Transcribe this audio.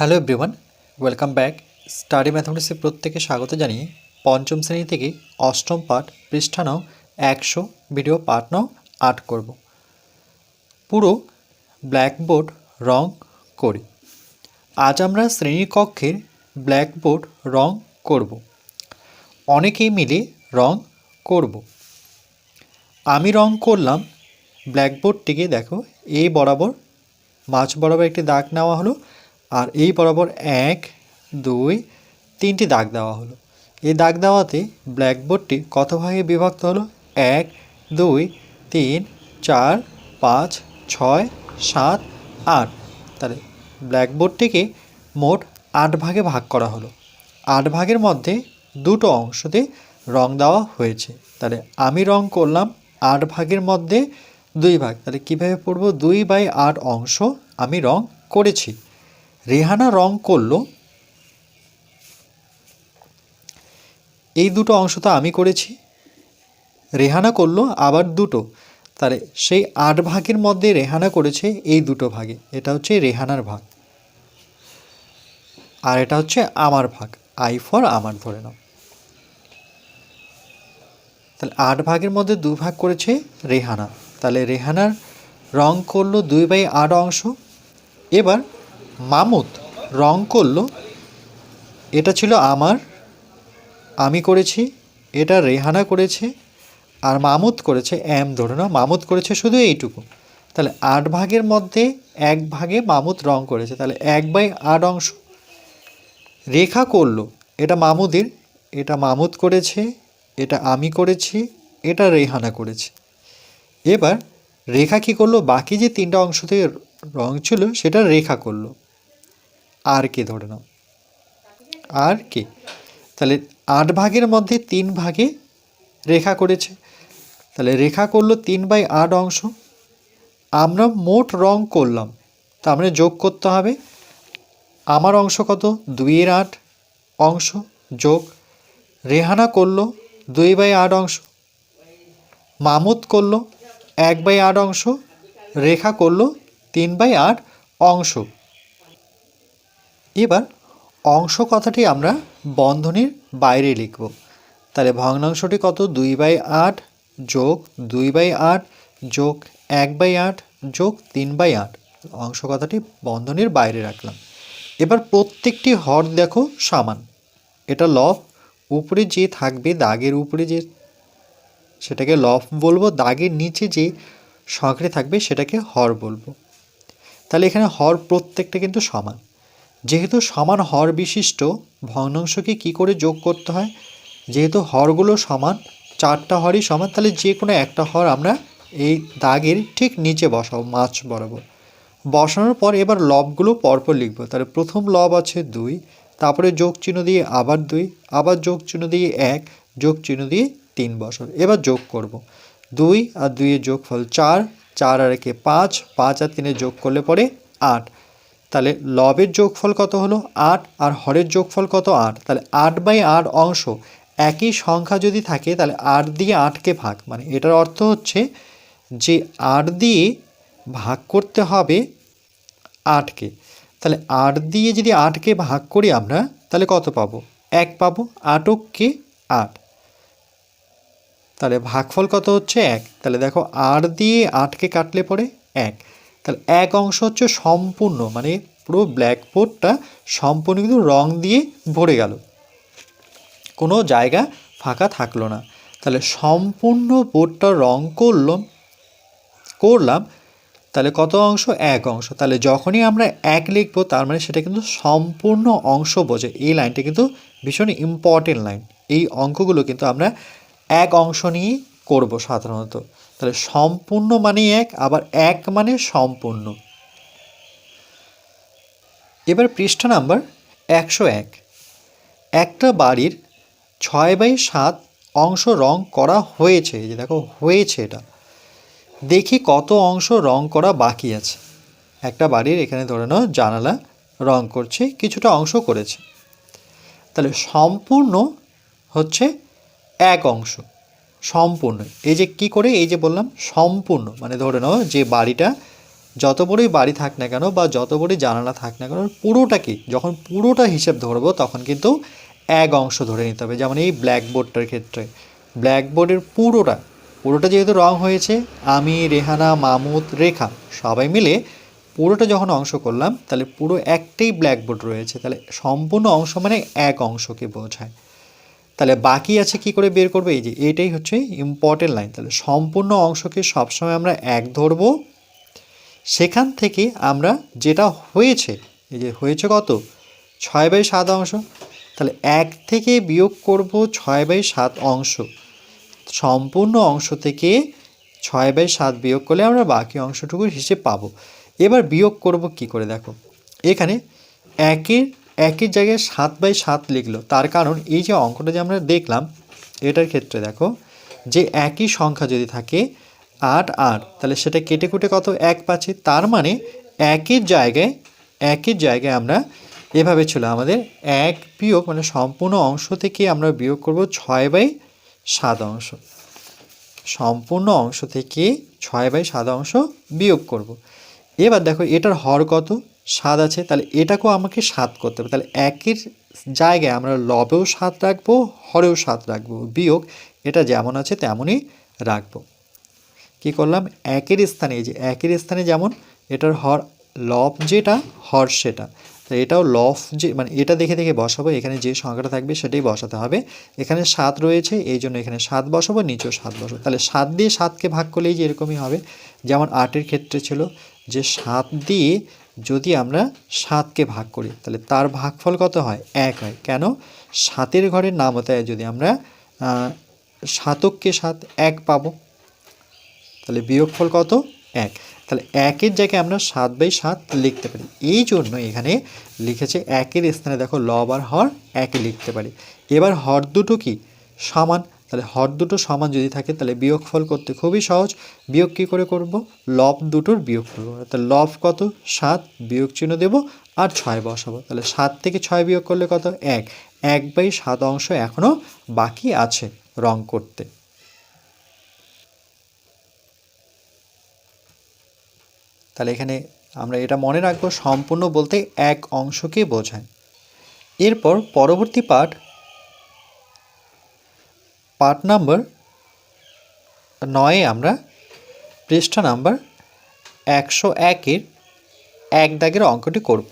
Hello everyone, welcome back. Study ম্যাথমেটিক্সে প্রত্যেকে স্বাগত জানিয়ে পঞ্চম শ্রেণী থেকে অষ্টম পাঠ পৃষ্ঠা নাও 100 ভিডিও পাঠ নাও 8 করব। পুরো ব্ল্যাকবোর্ড রং করি। আজ আমরা শ্রেণীকক্ষের ব্ল্যাকবোর্ড রং করব। অনেকেই মিলে রং করব। আমি রং করলাম ব্ল্যাকবোর্ডটিকে। দেখো, এই বরাবর মাঝ বরাবর একটি দাগ নেওয়া হলো, আর এই বরাবর 1 2 3টি দাগ দেওয়া হলো। এই দাগ দেওয়াতে ব্ল্যাকবোর্ডটি কত ভাগে বিভক্ত হলো? 1 2 3 4 5 6 7 8। তাহলে ব্ল্যাকবোর্ডটিকে মোট 8 ভাগে ভাগ করা হলো। 8 ভাগের মধ্যে দুটো অংশতে রং দেওয়া হয়েছে। তাহলে আমি রং করলাম 8 ভাগের মধ্যে 2 ভাগ। তাহলে কীভাবে পড়ব? 2/8 অংশ আমি রং করেছি। রেহানা রং করলো, এই দুটো অংশ তো আমি করেছি, রেহানা করলো আবার দুটো। তাহলে সেই 8 ভাগের মধ্যে রেহানা করেছে এই দুটো ভাগে। এটা হচ্ছে রেহানার ভাগ, আর এটা হচ্ছে আমার ভাগ। আই ফর আমার ধরে নাও। তাহলে 8 ভাগের মধ্যে 2 ভাগ করেছে রেহানা। তাহলে রেহানার রং করলো 2/8 অংশ। এবার মামুদ রং করলো, এটা ছিল আমার, আমি করেছি, এটা রেহানা করেছে, আর মামুদ করেছে ধরে নাও, মামুদ করেছে শুধু এইটুকু। তাহলে 8 ভাগের মধ্যে 1 ভাগে মামুদ রং করেছে। তাহলে 1/8 অংশ। রেখা করলো, এটা মামুদের, এটা মামুদ করেছে, এটা আমি করেছি, এটা রেহানা করেছে। এবার রেখা কী করলো? বাকি যে 3টা অংশতে রং ছিল সেটা রেখা করলো। আর কে ধরে নাও, আর কে? তাহলে 8 ভাগের মধ্যে 3 ভাগে রেখা করেছে। তাহলে রেখা করলো 3/8 অংশ। আমরা মোট রং করলাম, তা আমরা যোগ করতে হবে। আমার অংশ কত? 2/8 অংশ যোগ রেহানা করলো 2/8 অংশ, মামুদ করলো 1/8 অংশ, রেখা করলো 3/8 অংশ। এবার অংশ কথাটি আমরা বন্ধনীর বাইরে লিখব। তাহলে ভগ্নাংশটি কত? 2/8 যোগ 2/8 যোগ 1/8 যোগ 3/8। অংশ কথাটি বন্ধনীর বাইরে রাখলাম। এবার প্রত্যেকটি হর দেখো সমান। এটা লব, উপরে যে থাকবে দাগের উপরে যে, সেটাকে লব বলবো। দাগের নিচে যে সংখ্যাটি থাকবে সেটাকে হর বলবো। তাহলে এখানে হর প্রত্যেকটা কিন্তু সমান। যেহেতু সমান হর বিশিষ্ট ভগ্নাংশকে কি করে যোগ করতে হয়? যেহেতু হরগুলো সমান, 4টা হরই সমান, তাহলে যে কোনো একটা হর আমরা এই দাগের ঠিক নিচে বসাবো, মাঝ বরাবর। বসানোর পর এবার লবগুলো পরপর লিখব। তাহলে প্রথম লব আছে 2, তারপরে যোগ চিহ্ন দিয়ে আবার 2, আবার যোগ চিহ্ন দিয়ে 1, যোগ চিহ্ন দিয়ে 3 বসাবো। এবার যোগ করব। 2 আর 2 এর যোগফল 4, 4 আর 1 5, 5 আর 3 যোগ করলে পরে 8। তাহলে লবের যোগফল কত হলো? 8, আর হরের যোগফল কত? 8। তাহলে 8/8 অংশ। একই সংখ্যা যদি থাকে তাহলে 8 দিয়ে 8কে ভাগ, মানে এটার অর্থ হচ্ছে যে 8 দিয়ে ভাগ করতে হবে 8কে। তাহলে 8 দিয়ে যদি 8কে ভাগ করি আমরা, তাহলে কত পাবো? 1 পাবো। 8কে 8, তাহলে ভাগফল কত হচ্ছে? 1। তাহলে দেখো 8 দিয়ে 8কে কাটলে পরে 1। তাহলে 1 অংশ হচ্ছে সম্পূর্ণ, মানে পুরো ব্ল্যাকবোর্ডটা সম্পূর্ণ কিন্তু রং দিয়ে ভরে গেল, কোনো জায়গা ফাঁকা থাকলো না। তাহলে সম্পূর্ণ বোর্ডটা রং করলাম। তাহলে কত অংশ? 1 অংশ। তাহলে যখনই আমরা 1 লিখব তার মানে সেটা কিন্তু সম্পূর্ণ অংশ বোঝে। এই লাইনটা কিন্তু ভীষণ ইম্পর্টেন্ট লাইন। এই অঙ্কগুলো কিন্তু আমরা 1 অংশ নিয়েই করব সাধারণত। তাহলে সম্পূর্ণ মানে 1, আবার 1 মানে সম্পূর্ণ। এবার পৃষ্ঠা নাম্বার 101। একটা বাড়ির 6/7 অংশ রং করা হয়েছে। এই যে দেখো হয়েছে, এটা দেখি কত অংশ রং করা বাকি আছে। একটা বাড়ির এখানে ধরে নাও জানালা রং করছে, কিছুটা অংশ করেছে। তাহলে সম্পূর্ণ হচ্ছে 1 অংশ, সম্পূর্ণ। এই যে কি করে, এই যে বললাম সম্পূর্ণ, মানে ধরে নাও যে বাড়িটা যত বড়ই বাড়ি থাক না কেন বা যত বড়ই জানালা থাক না কেন, পুরোটাকে যখন পুরোটা হিসেব ধরবো তখন কিন্তু এক অংশ ধরে নিতে হবে। যেমন এই ব্ল্যাকবোর্ডটার ক্ষেত্রে ব্ল্যাকবোর্ডের পুরোটা যেহেতু রং হয়েছে, আমি, রেহানা, মামুদ, রেখা সবাই মিলে পুরোটা যখন অংশ করলাম, তাহলে পুরো একটাই ব্ল্যাকবোর্ড রয়েছে, তাহলে সম্পূর্ণ অংশ মানে এক অংশকে বোঝায়। তাহলে বাকি আছে কি করে বের করবো, এই যে এইটাই হচ্ছে ইম্পর্টেন্ট লাইন। তাহলে সম্পূর্ণ অংশকে সবসময় আমরা এক ধরবো, সেখান থেকে আমরা যেটা হয়েছে, এই যে হয়েছে কত 6/7 অংশ, তাহলে 1 থেকে বিয়োগ করব 6/7 অংশ। সম্পূর্ণ অংশ থেকে 6/7 বিয়োগ করলে আমরা বাকি অংশটুকুর হিসেব পাবো। এবার বিয়োগ করব কি করে, দেখো এখানে একের জায়গায় 7/7 লিখলো, তার কারণ এই যে অঙ্কটা যে আমরা দেখলাম এটার ক্ষেত্রে দেখো যে একই সংখ্যা যদি থাকে 8 8, তাহলে সেটা কেটে কুটে কত 1 পাচ্ছি। তার মানে একের জায়গায় আমরা এভাবে ছিল আমাদের 1 বিয়োগ মানে সম্পূর্ণ অংশ থেকে আমরা বিয়োগ করব 6/7 অংশ। সম্পূর্ণ অংশ থেকে 6/7 অংশ বিয়োগ করব। এবার দেখো এটার হর কত 7 আছে, তাহলে এটাকেও আমাকে 7 করতে হবে। তাহলে একের জায়গায় আমরা লবেও 7 রাখবো, হরেও 7 রাখবো, বিয়োগ এটা যেমন আছে তেমনই রাখবো। কি করলাম, একের স্থানে, এই যে একের স্থানে যেমন এটার হর লব যেটা, হর সেটা, তো এটাও লব যে মানে এটা দেখে দেখে বসাবো, এখানে যে সংখ্যাটা থাকবে সেটাই বসাতে হবে। এখানে 7 রয়েছে এই জন্য এখানে 7 বসাবো, নিচেও 7 বসাবো। তাহলে 7 দিয়ে 7কে ভাগ করলেই যে এরকমই হবে, যেমন 8-এর ক্ষেত্রে ছিল যে 7 দিয়ে যদি আমরা 7কে ভাগ করি তাহলে তার ভাগফল কত হয় 1 হয়। কেন, 7-এর ঘরের নামতায় যদি আমরা শতককে 7 1 পাবো, তাহলে বিয়োগফল কত 1। তাহলে 1-এর জায়গায় আমরা 7/7 লিখতে পারি, এই জন্য এখানে লিখেছে 1-এর স্থানে দেখো লব আর হর 1 লিখতে পারি। এবার হর দুটো কি সমান, তাহলে হর দুটো সমান যদি থাকে তাহলে বিয়োগফল করতে খুবই সহজ। বিয়োগ কী করে করব, লব দুটোর বিয়োগফল করবো। তাহলে লব কত 7, বিয়োগ চিহ্ন দেবো আর 6 বসাবো। তাহলে 7 থেকে 6 বিয়োগ করলে কত 1, 1/7 অংশ এখনও বাকি আছে রং করতে। তাহলে এখানে আমরা এটা মনে রাখবো, সম্পূর্ণ বলতে এক অংশকে বোঝায়। এরপর পরবর্তী পার্ট নাম্বার 9 আমরা পৃষ্ঠা নাম্বার 101-এর 1 দাগের অঙ্কটি করব।